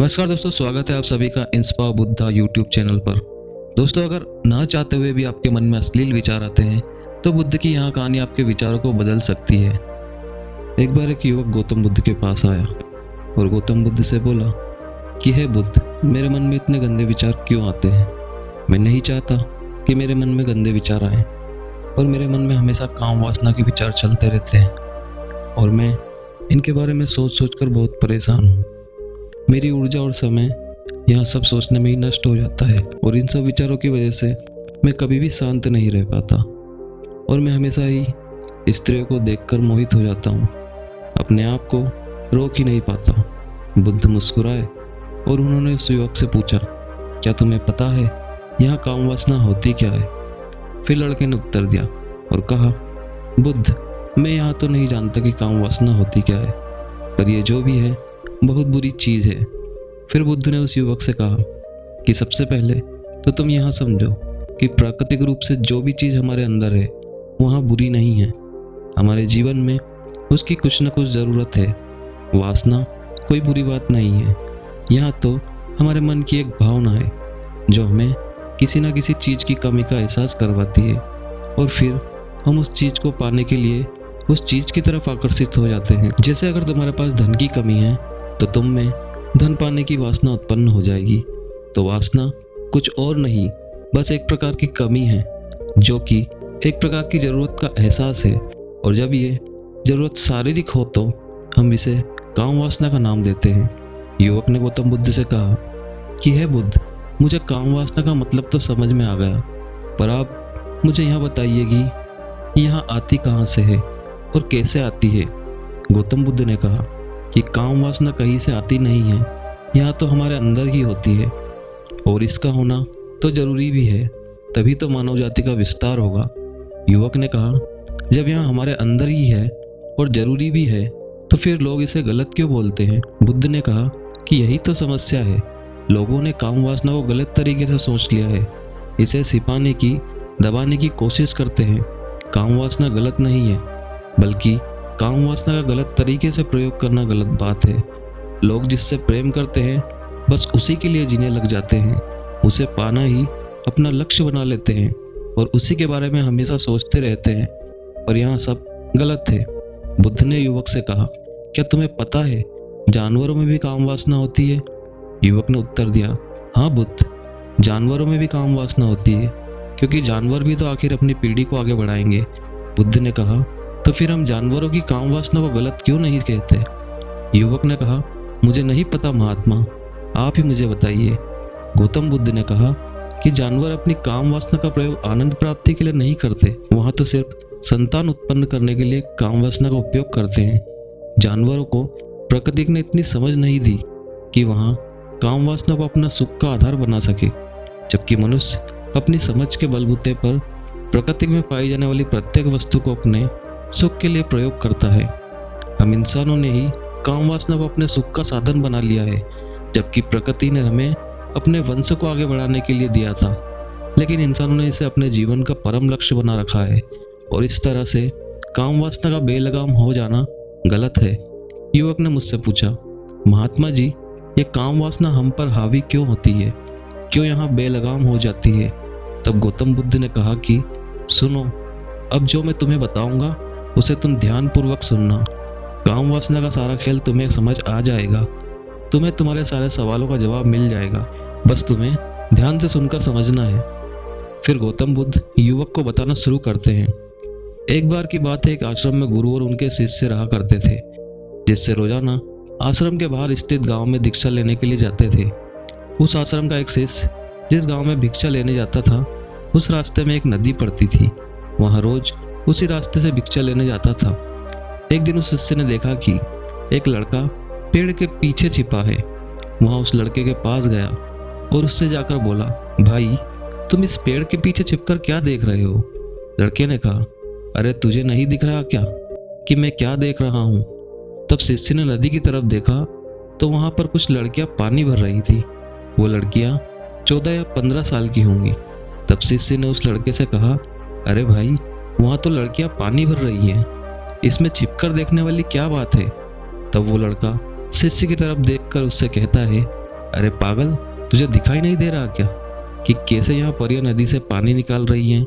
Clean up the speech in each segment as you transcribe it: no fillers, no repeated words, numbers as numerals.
नमस्कार दोस्तों, स्वागत है आप सभी का इंस्पा बुद्धा यूट्यूब चैनल पर। दोस्तों, अगर ना चाहते हुए भी आपके मन में अश्लील विचार आते हैं तो बुद्ध की यहाँ कहानी आपके विचारों को बदल सकती है। एक बार एक युवक गौतम बुद्ध के पास आया और गौतम बुद्ध से बोला कि हे बुद्ध, मेरे मन में इतने गंदे विचार क्यों आते हैं। मैं नहीं चाहता कि मेरे मन में गंदे विचार आए, और मेरे मन में हमेशा काम वासना के विचार चलते रहते हैं और मैं इनके बारे में सोच सोच कर बहुत परेशान हूँ। मेरी ऊर्जा और समय यहाँ सब सोचने में ही नष्ट हो जाता है और इन सब विचारों की वजह से मैं कभी भी शांत नहीं रह पाता और मैं हमेशा ही स्त्रियों को देखकर मोहित हो जाता हूँ। अपने आप को रोक ही नहीं पाता। बुद्ध मुस्कुराए और उन्होंने उस युवक से पूछा, क्या तुम्हें पता है यहाँ काम वासना होती क्या है? फिर लड़के ने उत्तर दिया और कहा, बुद्ध, मैं यहाँ तो नहीं जानता कि काम वासना होती क्या है, पर ये जो भी है बहुत बुरी चीज़ है। फिर बुद्ध ने उस युवक से कहा कि सबसे पहले तो तुम यहाँ समझो कि प्राकृतिक रूप से जो भी चीज़ हमारे अंदर है वहाँ बुरी नहीं है। हमारे जीवन में उसकी कुछ न कुछ ज़रूरत है। वासना कोई बुरी बात नहीं है। यहाँ तो हमारे मन की एक भावना है जो हमें किसी न किसी चीज़ की कमी का एहसास करवाती है और फिर हम उस चीज़ को पाने के लिए उस चीज़ की तरफ आकर्षित हो जाते हैं। जैसे अगर तुम्हारे पास धन की कमी है तो तुम में धन पाने की वासना उत्पन्न हो जाएगी। तो वासना कुछ और नहीं, बस एक प्रकार की कमी है जो कि एक प्रकार की ज़रूरत का एहसास है, और जब ये ज़रूरत शारीरिक हो तो हम इसे काम वासना का नाम देते हैं। युवक ने गौतम बुद्ध से कहा कि हे बुद्ध, मुझे काम वासना का मतलब तो समझ में आ गया, पर आप मुझे यहाँ बताइए कि यहाँ आती कहाँ से है और कैसे आती है। गौतम बुद्ध ने कहा कि काम वासना कहीं से आती नहीं है, यहाँ तो हमारे अंदर ही होती है, और इसका होना तो जरूरी भी है, तभी तो मानव जाति का विस्तार होगा। युवक ने कहा, जब यहाँ हमारे अंदर ही है और जरूरी भी है तो फिर लोग इसे गलत क्यों बोलते हैं? बुद्ध ने कहा कि यही तो समस्या है। लोगों ने काम वासना को गलत तरीके से सोच लिया है। इसे छिपाने की, दबाने की कोशिश करते हैं। काम वासना गलत नहीं है, बल्कि काम वासना का गलत तरीके से प्रयोग करना गलत बात है। लोग जिससे प्रेम करते हैं बस उसी के लिए जीने लग जाते हैं, उसे पाना ही अपना लक्ष्य बना लेते हैं और उसी के बारे में हमेशा सोचते रहते हैं, और यहाँ सब गलत है। बुद्ध ने युवक से कहा, क्या तुम्हें पता है जानवरों में भी काम वासना होती है? युवक ने उत्तर दिया, हाँ बुद्ध, जानवरों में भी काम वासना होती है, क्योंकि जानवर भी तो आखिर अपनी पीढ़ी को आगे बढ़ाएंगे। बुद्ध ने कहा, तो फिर हम जानवरों की काम वासना को गलत क्यों नहीं कहते? युवक ने कहा, मुझे नहीं पता महात्मा, आप ही मुझे बताइए। गौतम बुद्ध ने कहा कि जानवर अपनी काम वासना का प्रयोग आनंद प्राप्ति के लिए नहीं करते, वहाँ तो सिर्फ संतान उत्पन्न करने के लिए काम वासना का उपयोग करते हैं। जानवरों को प्रकृति ने इतनी समझ नहीं दी कि वहाँ काम वासना को अपना सुख का आधार बना सके, जबकि मनुष्य अपनी समझ के बलबूते पर प्रकृति में पाई जाने वाली प्रत्येक वस्तु को अपने सुख के लिए प्रयोग करता है। हम इंसानों ने ही काम वासना को अपने सुख का साधन बना लिया है, जबकि प्रकृति ने हमें अपने वंश को आगे बढ़ाने के लिए दिया था, लेकिन इंसानों ने इसे अपने जीवन का परम लक्ष्य बना रखा है, और इस तरह से काम वासना का बेलगाम हो जाना गलत है। युवक ने मुझसे पूछा, महात्मा जी, ये काम वासना हम पर हावी क्यों होती है, क्यों यहाँ बेलगाम हो जाती है? तब गौतम बुद्ध ने कहा कि सुनो, अब जो मैं तुम्हें बताऊंगा उसे तुम ध्यानपूर्वक सुनना। काम वासना का सारा खेल तुम्हें समझ आ जाएगा, तुम्हें तुम्हारे सारे सवालों का जवाब मिल जाएगा, बस तुम्हें ध्यान से सुनकर समझना है। फिर गौतम बुद्ध युवक को बताना शुरू करते हैं। एक बार की बात है, एक आश्रम में गुरु और उनके शिष्य रहा करते थे, जिससे रोजाना आश्रम के बाहर स्थित गांव में दीक्षा लेने के लिए जाते थे। उस आश्रम का एक शिष्य जिस गांव में भिक्षा लेने जाता था, उस रास्ते में एक नदी पड़ती थी। वहां रोज उसी रास्ते से भिक्षा लेने जाता था। एक दिन उस शिष्य ने देखा कि एक लड़का पेड़ के पीछे छिपा है। वहां उस लड़के के पास गया और उससे जाकर बोला, भाई, तुम इस पेड़ के पीछे छिपकर क्या देख रहे हो? लड़के ने कहा, अरे तुझे नहीं दिख रहा क्या कि मैं क्या देख रहा हूँ? तब शिष्य ने नदी की तरफ देखा तो वहां पर कुछ लड़कियां पानी भर रही थी। वो लड़कियां 14 या 15 साल की होंगी। तब शिष्य ने उस लड़के से कहा, अरे भाई, वहाँ तो लड़कियां पानी भर रही हैं, इसमें छिपकर देखने वाली क्या बात है? तब वो लड़का शिष्य की तरफ देखकर उससे कहता है अरे पागल, तुझे दिखाई नहीं दे रहा क्या कि कैसे यहाँ परियां नदी से पानी निकाल रही हैं?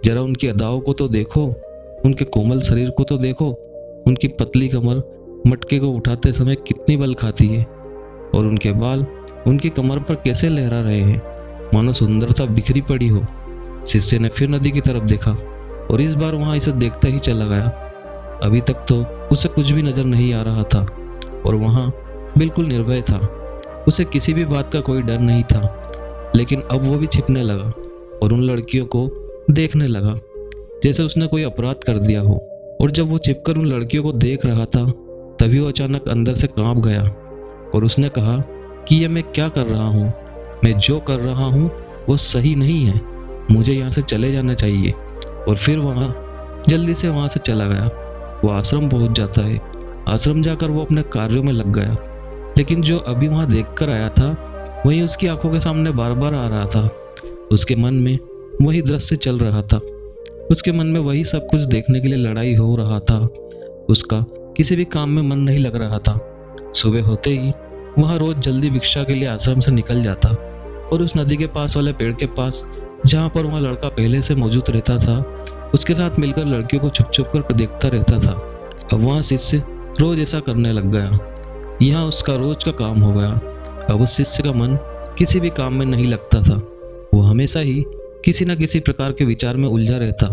जरा उनकी अदाओं को तो देखो, उनके कोमल शरीर को तो देखो, उनकी पतली कमर मटके को उठाते समय कितनी बल खाती है, और उनके बाल उनकी कमर पर कैसे लहरा रहे हैं, मानो सुंदरता बिखरी पड़ी हो। शिष्य ने फिर नदी की तरफ देखा और इस बार वहां इसे देखता ही चला गया। अभी तक तो उसे कुछ भी नजर नहीं आ रहा था और वहां बिल्कुल निर्भय था। उसे किसी भी बात का कोई डर नहीं था, लेकिन अब वो भी छिपने लगा और उन लड़कियों को देखने लगा जैसे उसने कोई अपराध कर दिया हो। और जब वो छिपकर उन लड़कियों को देख रहा था, तभी वो अचानक अंदर से कांप गया और उसने कहा कि ये मैं क्या कर रहा हूँ? मैं जो कर रहा हूँ वो सही नहीं है, मुझे यहाँ से चले जाना चाहिए। और फिर जल्दी से वहाँ से चला गया। वो आश्रम पहुँच जाता है। आश्रम जाकर वो अपने कार्यों में लग गया, लेकिन जो अभी वहाँ देखकर आया था वही उसकी आंखों के सामने बार बार आ रहा था। उसके मन में वही दृश्य चल रहा था, उसके मन में वही सब कुछ देखने के लिए लड़ाई हो रहा था। उसका किसी भी काम में मन नहीं लग रहा था। सुबह होते ही वहाँ रोज जल्दी भिक्षा के लिए आश्रम से निकल जाता और उस नदी के पास वाले पेड़ के पास, जहाँ पर वह लड़का पहले से मौजूद रहता था, उसके साथ मिलकर लड़कियों को छुप छुप कर देखता रहता था। अब वहाँ शिष्य रोज ऐसा करने लग गया। यहाँ उसका रोज का काम हो गया। अब उस शिष्य का मन किसी भी काम में नहीं लगता था। वो हमेशा ही किसी न किसी प्रकार के विचार में उलझा रहता।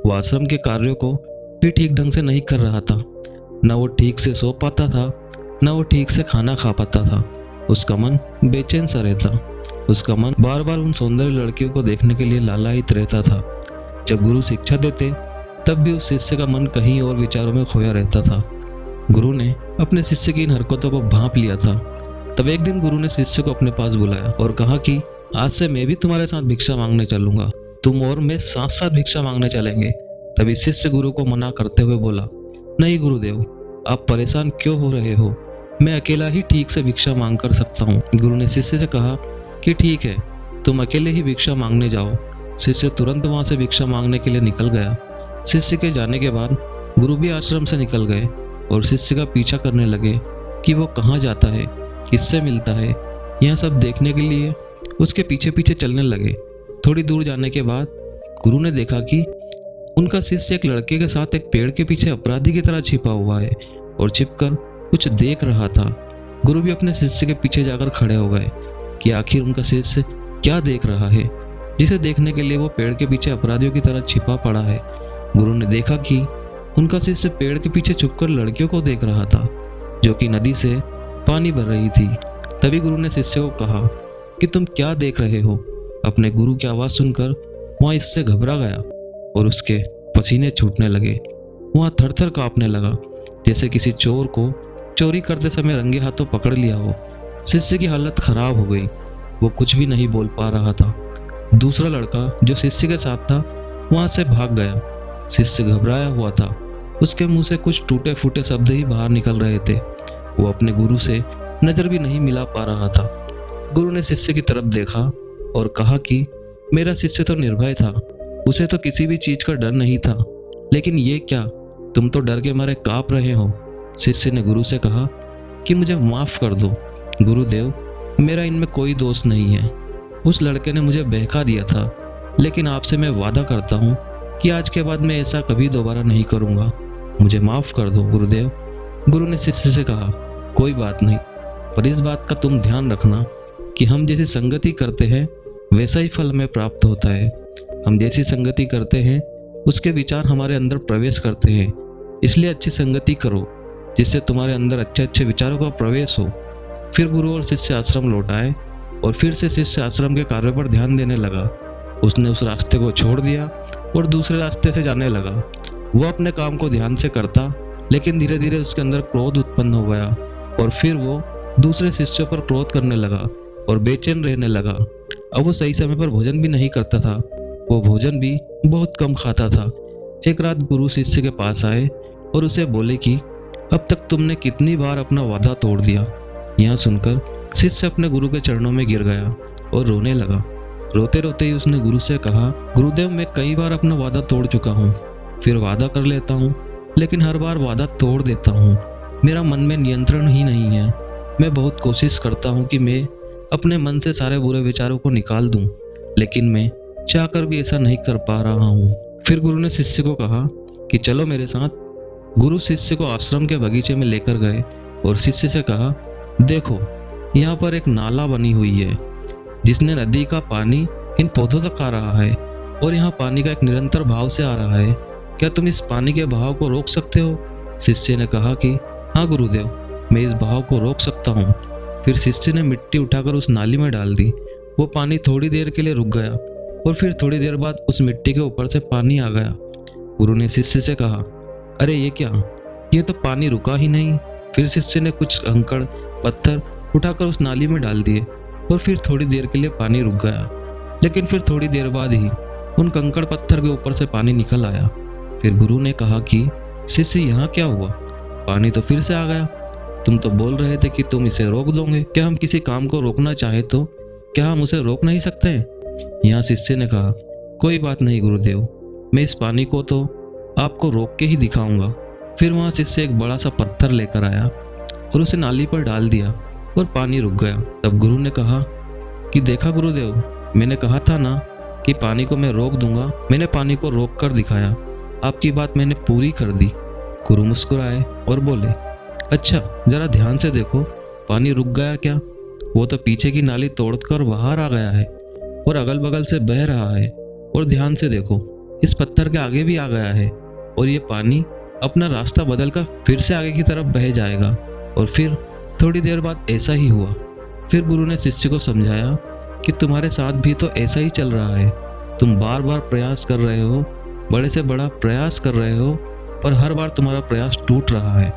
वो आश्रम के कार्यों को भी ठीक ढंग से नहीं कर रहा था। न वो ठीक से सो पाता था, न वो ठीक से खाना खा पाता था। उसका मन बेचैन सा रहता। उसका मन बार बार उन सौंदर्य लड़कियों को देखने के लिए लालायित रहता था। जब गुरु शिक्षा देते तब भी उस शिष्य का मन कहीं और विचारों में खोया रहता था। गुरु ने अपने शिष्य की इन हरकतों को भांप लिया था। तब एक दिन गुरु ने शिष्य को अपने पास बुलाया और कहा कि आज से मैं भी तुम्हारे साथ भिक्षा मांगने चलूंगा। तुम और मैं साथ साथ भिक्षा मांगने चलेंगे। तभी शिष्य गुरु को मना करते हुए बोला, नहीं गुरुदेव, आप परेशान क्यों हो रहे हो? मैं अकेला ही ठीक से भिक्षा मांग कर सकता हूँ। गुरु ने शिष्य से कहा कि ठीक है, तुम अकेले ही भिक्षा मांगने जाओ। शिष्य तुरंत वहां से भिक्षा मांगने के लिए निकल गया। शिष्य के जाने के बाद गुरु भी आश्रम से निकल गए और शिष्य का पीछा करने लगे कि वो कहाँ जाता है, किससे मिलता है। यह सब देखने के लिए उसके पीछे पीछे चलने लगे। थोड़ी दूर जाने के बाद गुरु ने देखा कि उनका शिष्य एक लड़के के साथ एक पेड़ के पीछे अपराधी की तरह छिपा हुआ है और छिपकर कुछ देख रहा था। गुरु भी अपने शिष्य के पीछे जाकर खड़े हो गए कि आखिर उनका शिष्य क्या देख रहा है, जिसे देखने के लिए वो पेड़ के पीछे अपराधियों की तरह छिपा पड़ा है। गुरु ने देखा कि उनका शिष्य पेड़ के पीछे छुपकर लड़कियों को देख रहा था, जो कि नदी से पानी भर रही थी। तभी गुरु ने शिष्य को कहा कि तुम क्या देख रहे हो? अपने गुरु की आवाज़ सुनकर वहाँ इससे घबरा गया और उसके पसीने छूटने लगे। वहाँ थर थर काँपने लगा, जैसे किसी चोर को चोरी करते समय रंगे हाथों पकड़ लिया हो। शिष्य की हालत खराब हो गई। वो कुछ भी नहीं बोल पा रहा था। दूसरा लड़का जो शिष्य के साथ था वहाँ से भाग गया। शिष्य घबराया हुआ था। उसके मुंह से कुछ टूटे फूटे शब्द ही बाहर निकल रहे थे। वो अपने गुरु से नजर भी नहीं मिला पा रहा था। गुरु ने शिष्य की तरफ देखा और कहा कि मेरा शिष्य तो निर्भय था, उसे तो किसी भी चीज का डर नहीं था, लेकिन ये क्या, तुम तो डर के मारे कांप रहे हो। शिष्य ने गुरु से कहा कि मुझे माफ कर दो गुरुदेव, मेरा इनमें कोई दोष नहीं है। उस लड़के ने मुझे बहका दिया था, लेकिन आपसे मैं वादा करता हूँ कि आज के बाद मैं ऐसा कभी दोबारा नहीं करूँगा। मुझे माफ कर दो गुरुदेव। गुरु ने शिष्य से कहा, कोई बात नहीं, पर इस बात का तुम ध्यान रखना कि हम जैसी संगति करते हैं वैसा ही फल हमें प्राप्त होता है। हम जैसी संगति करते हैं उसके विचार हमारे अंदर प्रवेश करते हैं, इसलिए अच्छी संगति करो जिससे तुम्हारे अंदर अच्छे अच्छे विचारों का प्रवेश हो। फिर गुरु और शिष्य आश्रम लौट आए और फिर से शिष्य आश्रम के कार्यों पर ध्यान देने लगा। उसने उस रास्ते को छोड़ दिया और दूसरे रास्ते से जाने लगा। वो अपने काम को ध्यान से करता, लेकिन धीरे धीरे उसके अंदर क्रोध उत्पन्न हो गया और फिर वो दूसरे शिष्यों पर क्रोध करने लगा और बेचैन रहने लगा। अब वो सही समय पर भोजन भी नहीं करता था। वो भोजन भी बहुत कम खाता था। एक रात गुरु शिष्य के पास आए और उसे बोले कि अब तक तुमने कितनी बार अपना वादा तोड़ दिया। यह सुनकर शिष्य अपने गुरु के चरणों में गिर गया और रोने लगा। रोते रोते ही उसने गुरु से कहा, गुरुदेव, मैं कई बार अपना वादा तोड़ चुका हूँ, फिर वादा कर लेता हूँ, लेकिन हर बार वादा तोड़ देता हूँ। मेरा मन में नियंत्रण ही नहीं है। मैं बहुत कोशिश करता हूँ कि मैं अपने मन से सारे बुरे विचारों को निकाल दूं, लेकिन मैं चाहकर भी ऐसा नहीं कर पा रहा हूँ। फिर गुरु ने शिष्य को कहा कि चलो मेरे साथ। गुरु शिष्य को आश्रम के बगीचे में लेकर गए और शिष्य से कहा, देखो यहाँ पर एक नाला बनी हुई है जिसने नदी का पानी इन पौधों तक आ रहा है और यहाँ पानी का एक निरंतर भाव से आ रहा है। क्या तुम इस पानी के बहाव को रोक सकते हो? शिष्य ने कहा कि हाँ गुरुदेव, मैं इस बहाव को रोक सकता हूँ। फिर शिष्य ने मिट्टी उठाकर उस नाली में डाल दी। वो पानी थोड़ी देर के लिए रुक गया और फिर थोड़ी देर बाद उस मिट्टी के ऊपर से पानी आ गया। गुरु ने शिष्य से कहा, अरे ये क्या, ये तो पानी रुका ही नहीं। फिर शिष्य ने कुछ कंकड़ पत्थर उठाकर उस नाली में डाल दिए और फिर थोड़ी देर के लिए पानी रुक गया, लेकिन फिर थोड़ी देर बाद ही उन कंकड़ पत्थर के ऊपर से पानी निकल आया। फिर गुरु ने कहा कि शिष्य यहाँ क्या हुआ, पानी तो फिर से आ गया। तुम तो बोल रहे थे कि तुम इसे रोक दोगे। क्या हम किसी काम को रोकना चाहे तो क्या हम उसे रोक नहीं सकते? यहाँ शिष्य ने कहा, कोई बात नहीं गुरुदेव, मैं इस पानी को तो आपको रोक के ही दिखाऊंगा। फिर वहाँ शिष्य एक बड़ा सा पत्थर लेकर आया और उसे नाली पर डाल दिया और पानी रुक गया। तब गुरु ने कहा कि देखा गुरुदेव, मैंने कहा था ना कि पानी को मैं रोक दूंगा। मैंने पानी को रोक कर दिखाया, आपकी बात मैंने पूरी कर दी। गुरु मुस्कुराए और बोले, अच्छा जरा ध्यान से देखो, पानी रुक गया क्या? वो तो पीछे की नाली तोड़कर बाहर आ गया है और अगल बगल से बह रहा है। और ध्यान से देखो, इस पत्थर के आगे भी आ गया है और ये पानी अपना रास्ता बदलकर फिर से आगे की तरफ बह जाएगा। और फिर थोड़ी देर बाद ऐसा ही हुआ। फिर गुरु ने शिष्य को समझाया कि तुम्हारे साथ भी तो ऐसा ही चल रहा है। तुम बार बार प्रयास कर रहे हो, बड़े से बड़ा प्रयास कर रहे हो, पर हर बार तुम्हारा प्रयास टूट रहा है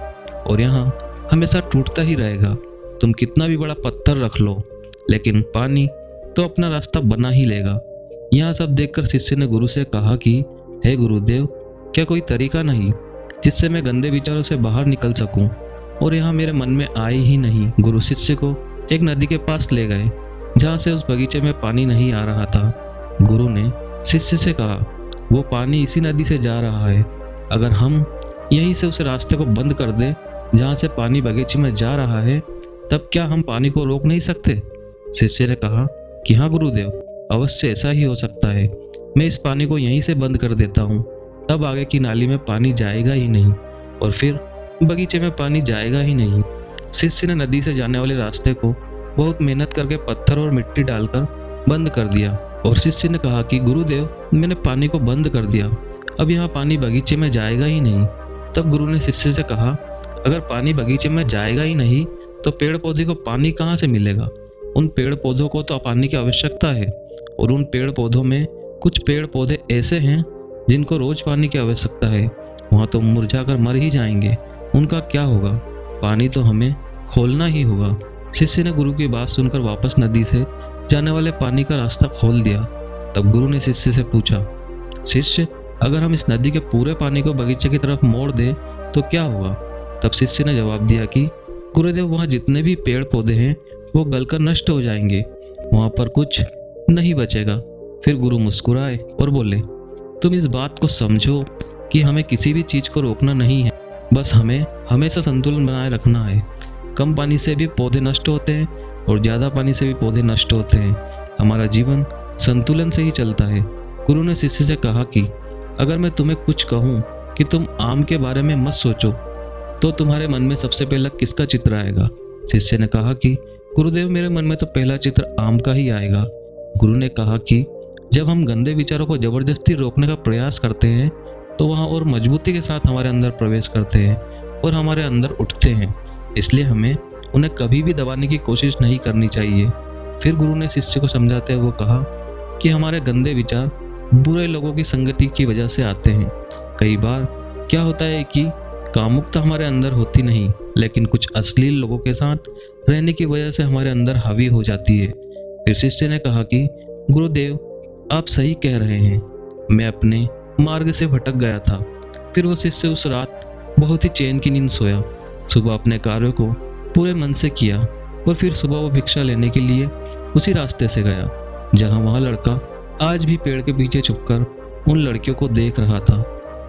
और यहाँ हमेशा टूटता ही रहेगा। तुम कितना भी बड़ा पत्थर रख लो, लेकिन पानी तो अपना रास्ता बना ही लेगा। यहाँ सब देखकर शिष्य ने गुरु से कहा कि हे गुरुदेव, क्या कोई तरीका नहीं जिससे मैं गंदे विचारों से बाहर निकल सकूं? और यहाँ मेरे मन में आए ही नहीं। गुरु शिष्य को एक नदी के पास ले गए जहाँ से उस बगीचे में पानी नहीं आ रहा था। गुरु ने शिष्य से कहा, वो पानी इसी नदी से जा रहा है। अगर हम यहीं से उस रास्ते को बंद कर दें जहाँ से पानी बगीचे में जा रहा है, तब क्या हम पानी को रोक नहीं सकते? शिष्य ने कहा कि हाँ गुरुदेव, अवश्य ऐसा ही हो सकता है। मैं इस पानी को यहीं से बंद कर देता हूँ, तब आगे की नाली में पानी जाएगा ही नहीं और फिर बगीचे में पानी जाएगा ही नहीं। शिष्य ने नदी से जाने वाले रास्ते को बहुत मेहनत करके पत्थर और मिट्टी डालकर बंद कर दिया और शिष्य ने कहा कि गुरुदेव, मैंने पानी को बंद कर दिया, अब यहाँ पानी बगीचे में जाएगा ही नहीं। तब गुरु ने शिष्य से कहा, अगर पानी बगीचे में जाएगा ही नहीं तो पेड़ पौधे को पानी कहाँ से मिलेगा? उन पेड़ पौधों को तो पानी की आवश्यकता है और उन पेड़ पौधों में कुछ पेड़ पौधे ऐसे हैं जिनको रोज पानी की आवश्यकता है। वहाँ तो मुरझाकर मर ही जाएंगे, उनका क्या होगा? पानी तो हमें खोलना ही होगा। शिष्य ने गुरु की बात सुनकर वापस नदी से जाने वाले पानी का रास्ता खोल दिया। तब गुरु ने शिष्य से पूछा, शिष्य, अगर हम इस नदी के पूरे पानी को बगीचे की तरफ मोड़ दें तो क्या होगा? तब शिष्य ने जवाब दिया कि गुरुदेव, वहाँ जितने भी पेड़ पौधे हैं वो गलकर नष्ट हो जाएंगे, वहाँ पर कुछ नहीं बचेगा। फिर गुरु मुस्कुराए और बोले, तुम इस बात को समझो कि हमें किसी भी चीज़ को रोकना नहीं है, बस हमें हमेशा संतुलन बनाए रखना है। कम पानी से भी पौधे नष्ट होते हैं और ज़्यादा पानी से भी पौधे नष्ट होते हैं। हमारा जीवन संतुलन से ही चलता है। गुरु ने शिष्य से कहा कि अगर मैं तुम्हें कुछ कहूँ कि तुम आम के बारे में मत सोचो, तो तुम्हारे मन में सबसे पहला किसका चित्र आएगा? शिष्य ने कहा कि गुरुदेव, मेरे मन में तो पहला चित्र आम का ही आएगा। गुरु ने कहा कि जब हम गंदे विचारों को जबरदस्ती रोकने का प्रयास करते हैं तो वहाँ और मजबूती के साथ हमारे अंदर प्रवेश करते हैं और हमारे अंदर उठते हैं, इसलिए हमें उन्हें कभी भी दबाने की कोशिश नहीं करनी चाहिए। फिर गुरु ने शिष्य को समझाते हुए कहा कि हमारे गंदे विचार बुरे लोगों की संगति की वजह से आते हैं। कई बार क्या होता है कि कामुकता हमारे अंदर होती नहीं, लेकिन कुछ अश्लील लोगों के साथ रहने की वजह से हमारे अंदर हावी हो जाती है। फिर शिष्य ने कहा कि गुरुदेव, आप सही कह रहे हैं, मैं अपने मार्ग से भटक गया था। फिर वो शिष्य उस रात बहुत ही चैन की नींद सोया। सुबह अपने कार्यों को पूरे मन से किया और फिर सुबह वो भिक्षा लेने के लिए उसी रास्ते से गया जहाँ वह लड़का आज भी पेड़ के पीछे छुपकर उन लड़कियों को देख रहा था।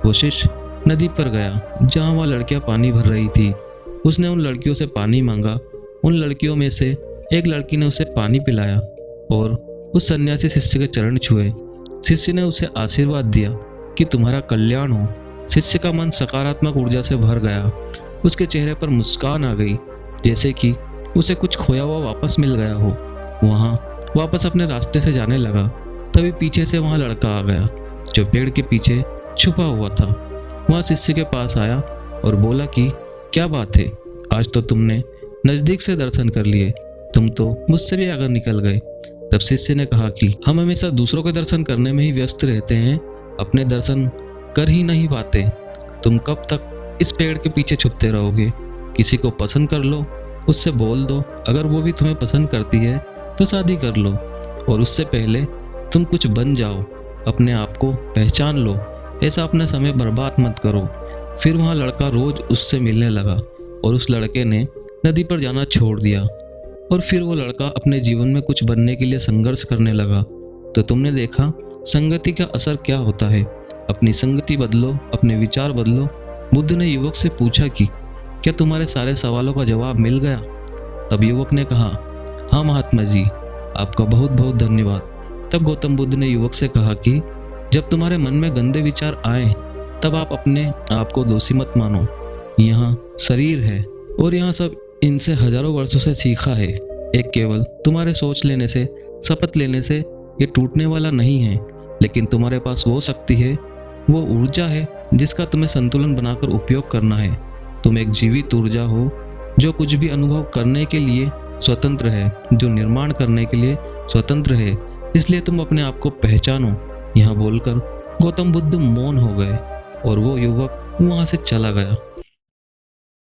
वो शिष्य नदी पर गया जहाँ वह लड़कियां पानी भर रही थी। उसने उन लड़कियों से पानी मांगा। उन लड़कियों में से एक लड़की ने उसे पानी पिलाया और उस सन्यासी शिष्य के चरण छुए। शिष्य ने उसे आशीर्वाद दिया कि तुम्हारा कल्याण हो। शिष्य का मन सकारात्मक ऊर्जा से भर गया। उसके चेहरे पर मुस्कान आ गई, जैसे कि उसे कुछ खोया हुआ वापस मिल गया हो। वहाँ वापस अपने रास्ते से जाने लगा, तभी पीछे से वहाँ लड़का आ गया जो पेड़ के पीछे छुपा हुआ था। वह शिष्य के पास आया और बोला कि क्या बात है, आज तो तुमने नज़दीक से दर्शन कर लिए, तुम तो मुझसे भी आगे निकल गए। तब शिष्य ने कहा कि हम हमेशा दूसरों के दर्शन करने में ही व्यस्त रहते हैं, अपने दर्शन कर ही नहीं पाते। तुम कब तक इस पेड़ के पीछे छुपते रहोगे? किसी को पसंद कर लो, उससे बोल दो, अगर वो भी तुम्हें पसंद करती है तो शादी कर लो, और उससे पहले तुम कुछ बन जाओ, अपने आप को पहचान लो। ऐसा अपना समय बर्बाद मत करो। फिर वहाँ लड़का रोज उससे मिलने लगा और उस लड़के ने नदी पर जाना छोड़ दिया, और फिर वो लड़का अपने जीवन में कुछ बनने के लिए संघर्ष करने लगा। तो तुमने देखा संगति का असर क्या होता है। अपनी संगति बदलो, अपने विचार बदलो। बुद्ध ने युवक से पूछा कि क्या तुम्हारे सारे सवालों का जवाब मिल गया? तब युवक ने कहा, हाँ महात्मा जी, आपका बहुत बहुत धन्यवाद। तब गौतम बुद्ध ने युवक से कहा कि जब तुम्हारे मन में गंदे विचार आए तब आप अपने आप को दोषी मत मानो। यहाँ शरीर है और यहाँ सब इनसे हजारों वर्षों से सीखा है। एक केवल तुम्हारे सोच लेने से, शपथ लेने से ये टूटने वाला नहीं है, लेकिन तुम्हारे पास वो शक्ति है, वो ऊर्जा है जिसका तुम्हें संतुलन बनाकर उपयोग करना है। तुम एक जीवित ऊर्जा हो जो कुछ भी अनुभव करने के लिए स्वतंत्र है, जो निर्माण करने के लिए स्वतंत्र है। इसलिए तुम अपने आप को पहचानो। यहाँ बोलकर गौतम बुद्ध मौन हो गए और वो युवक वहाँ से चला गया।